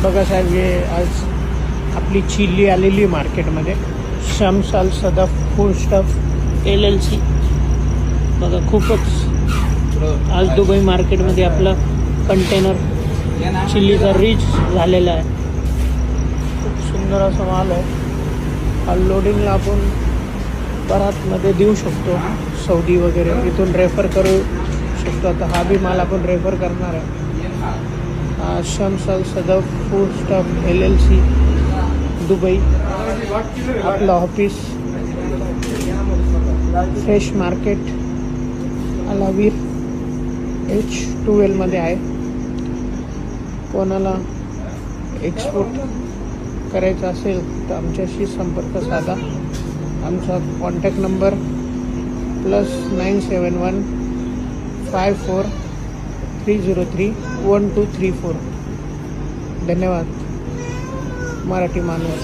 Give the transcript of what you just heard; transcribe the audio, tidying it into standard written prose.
बघा साहेब, हे आज आपली चिल्ली आलेली मार्केटमध्ये. शम्स अल सदफ फूड स्टफ LLC. बघा, खूपच आज दुबई मार्केटमध्ये आपला कंटेनर चिल्लीचा रीच झालेला आहे. खूप सुंदर असा माल आहे. हा लोडिंगला आपण बरातमध्ये देऊ शकतो, सौदी वगैरे इथून रेफर करू शकतो. आता हा बी माल आपण रेफर करणार आहे. शम्स अल Sadaf food stuff LLC Dubai, आपलं ऑफिस फ्रेश मार्केट अलावीर H12 मध्ये आहे. कोणाला एक्सपोर्ट करायचं असेल तर आमच्याशी संपर्क साधा. आमचा कॉन्टॅक्ट नंबर +971 54 303 1234. धन्यवाद. मराठी माणूस.